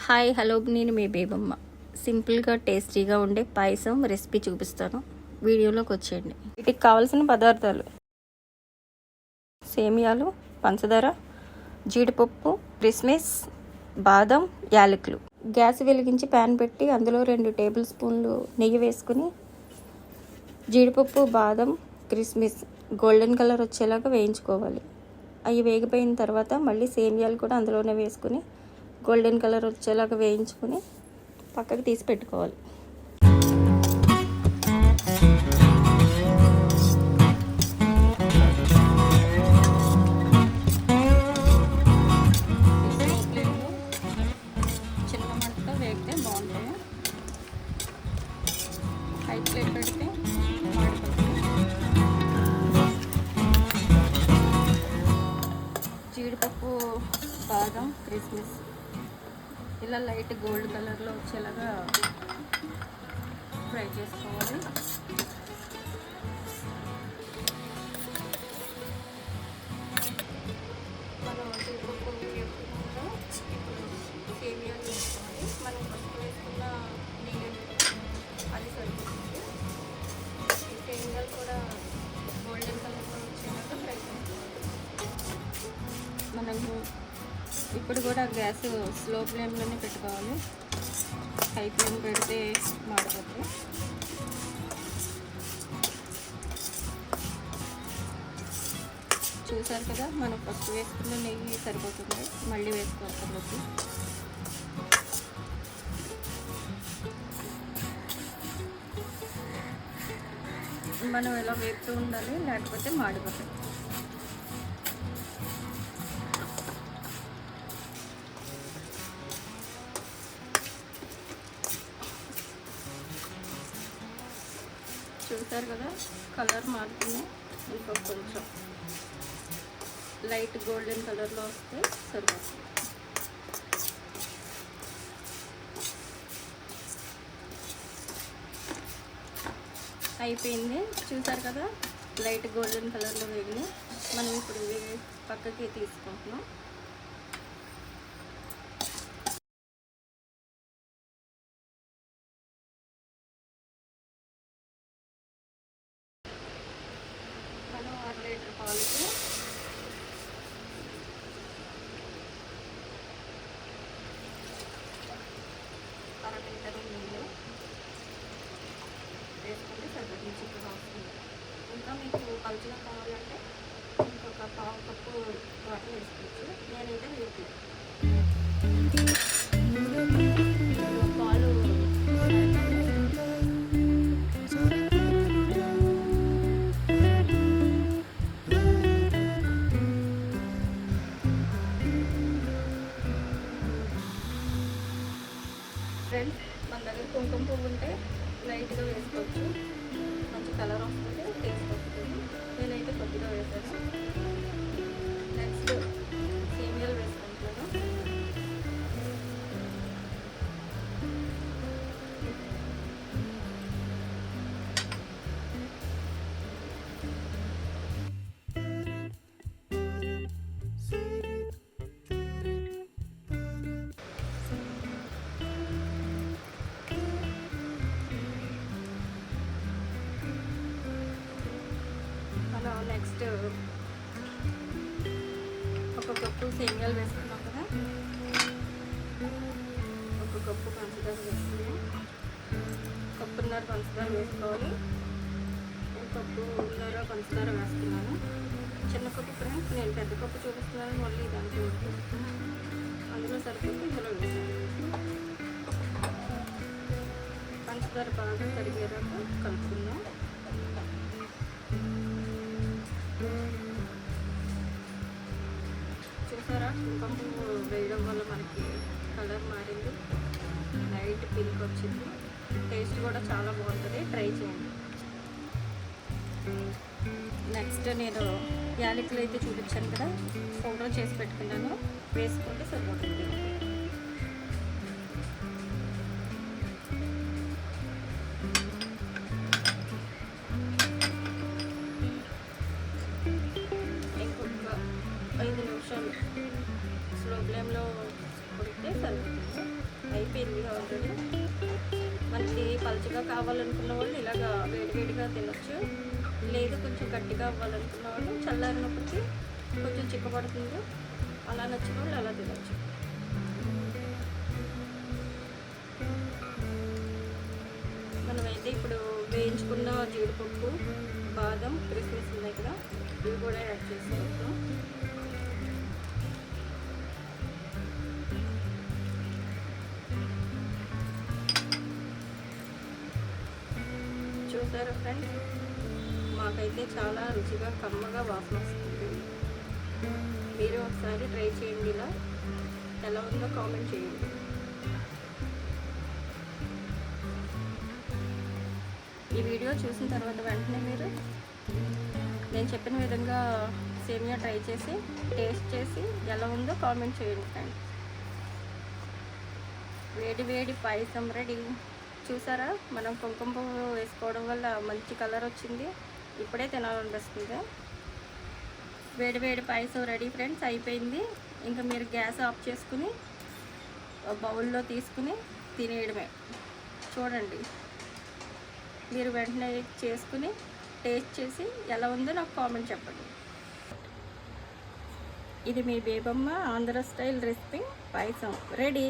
Hi hello, నేను మీ బేబమ్మ. సింపుల్గా టేస్టీగా ఉండే పాయసం రెసిపీ చూపిస్తాను, వీడియోలోకి వచ్చేయండి. వీటికి కావాల్సిన పదార్థాలు: సేమియాలు, పంచదార, జీడిపప్పు, కిస్మిస్, బాదం, యాలకులు. గ్యాస్ వెలిగించి ప్యాన్ పెట్టి అందులో 2 టేబుల్ స్పూన్లు నెయ్యి వేసుకుని జీడిపప్పు, బాదం, కిస్మిస్ గోల్డెన్ కలర్ వచ్చేలాగా వేయించుకోవాలి. అవి వేగిపోయిన తర్వాత మళ్ళీ సేమియాలు కూడా అందులోనే వేసుకుని గోల్డెన్ కలర్ వచ్చేలాగా వేయించుకొని పక్కకి తీసి పెట్టుకోవాలి. చిన్న మంటతో వేగితే బాగుంటాయి. హై ఫ్లేమ్ పెడితే మాడిపోతుంది. జీడిపప్పు, బాదం, కిస్మిస్ ఇలా లైట్ గోల్డ్ కలర్లో వచ్చేలాగా ఫ్రై చేసుకోవాలి. మనం జీడిపప్పు వేసుకున్నాక ఇప్పుడు సేమియాలు వేసుకోవాలి. మనం ఫస్ట్ వేసుకున్న నెయ్యి అది సరిపోతుంది. ఈ సేమియాలు కూడా గోల్డెన్ కలర్లో వచ్చేలాగా ఫ్రై చేసుకోవాలి. మనము ఇప్పుడు కూడా గ్యాస్ స్లో ఫ్లేమ్లోనే పెట్టుకోవాలి. హై ఫ్లేమ్ పెడితే మాడిపోతుంది. చూసారు కదా, మనం ఫస్ట్ వేసుకున్న నెయ్యి సరిపోతుంది, మళ్ళీ వేసుకోవాలి. మనం ఎలా వేపుతూ ఉండాలి, లేకపోతే మాడిపోతుంది. చూసారు కదా, కలర్ మారుతుంది. ఇంకా కొంచెం లైట్ గోల్డెన్ కలర్లో వస్తే సరిపోతుంది. అయిపోయింది. చూసారు కదా, లైట్ గోల్డెన్ కలర్లో వేగింది. మనం ఇప్పుడు పక్కకి తీసుకుంటున్నాం. మనం 1 లీటర్ పాలకి అర లీటర్ నీళ్ళు వేసుకుంటే సరిపోతుంది. చిక్కగా వస్తుంది. ఇంకా మీకు పలుచగా కావాలంటే ఇంకొక 1/2 కప్పు వాటర్ వేసుకోవచ్చు. నేనైతే వేయట్లేదు. పాలు ఫ్రెండ్స్, మన దగ్గర కుంకుమ పువ్వు ఉంటే లైట్గా వేసుకోవచ్చు. మంచి కలర్ వస్తుంది, టేస్ట్ వస్తుంది. నేనైతే కొద్దిగా వేసాను. నెక్స్ట్ సేమియాలు వేసుకుంటాను. నెక్స్ట్ ఒక కప్పు సేమియాలు వేసుకున్నాం కదా, ఒక కప్పు పంచదార వేసుకున్నాం. కప్పున్నర పంచదార వేసుకోవాలి. ఒక కప్పున్నర పంచదార వేస్తున్నాను. చిన్న కప్పు ఫ్రెండ్స్, నేను పెద్ద కప్పు చూపిస్తున్నాను. మళ్ళీ దాంట్లో అందులో సరిపోతే ఇందులో వేసాను. పంచదార బాగా కరిగేదాకా కలుపుకుందాం. చూసారా, కుంకుమ పువ్వు వేయడం వల్ల మనకి కలర్ మారింది, లైట్ పింక్ వచ్చింది. టేస్ట్ కూడా చాలా బాగుంటుంది, ట్రై చేయండి. నెక్స్ట్ నేను యాలకులు అయితే చూపించాను కదా, పౌడర్ చేసి పెట్టుకున్నాను. వేసుకుంటే సరిపోతుంది. ఇంకొక 5 నిమిషాలు స్లో ఫ్లేమ్లో ఉడికితే సరిపోతుంది. పలుచగా కావాలనుకున్న వాళ్ళు ఇలాగా వేడివేడిగా తినొచ్చు. లేదు కొంచెం గట్టిగా అవ్వాలనుకున్న వాళ్ళు చల్లారినప్పటికీ కొంచెం చిక్కబడుతుంది, అలా నచ్చిన వాళ్ళు అలా తినొచ్చు. మనమైతే ఇప్పుడు వేయించుకున్న జీడిపప్పు, బాదం, కిస్మిస్ ఉన్నాయి కదా, ఇవి కూడా యాడ్ చేసుకుంటాం. చూసారా ఫ్రెండ్స్, మాకైతే చాలా రుచిగా కమ్మగా వాసన వస్తుంది. మీరు ఒకసారి ట్రై చేయండి, ఇలా ఎలా ఉందో కామెంట్ చేయండి. ఈ వీడియో చూసిన తర్వాత వెంటనే మీరు నేను చెప్పిన విధంగా సేమియా ట్రై చేసి టేస్ట్ చేసి ఎలా ఉందో కామెంట్ చేయండి ఫ్రెండ్స్. వేడి వేడి పాయసం రెడీ. చూసారా, మనం కుంకుమ పువ్వు వేసుకోవడం వల్ల మంచి కలర్ వచ్చింది. ఇప్పుడే తినాలనిపిస్తుంది. వేడి వేడి పాయసం రెడీ ఫ్రెండ్స్, అయిపోయింది. ఇంకా మీరు గ్యాస్ ఆఫ్ చేసుకుని బౌల్లో తీసుకుని తినేయడమే. చూడండి, మీరు వెంటనే చేసుకుని టేస్ట్ చేసి ఎలా ఉందో నాకు కామెంట్ చెప్పండి. ఇది మీ బేబమ్మ ఆంధ్ర స్టైల్ రెసిపీ పాయసం రెడీ.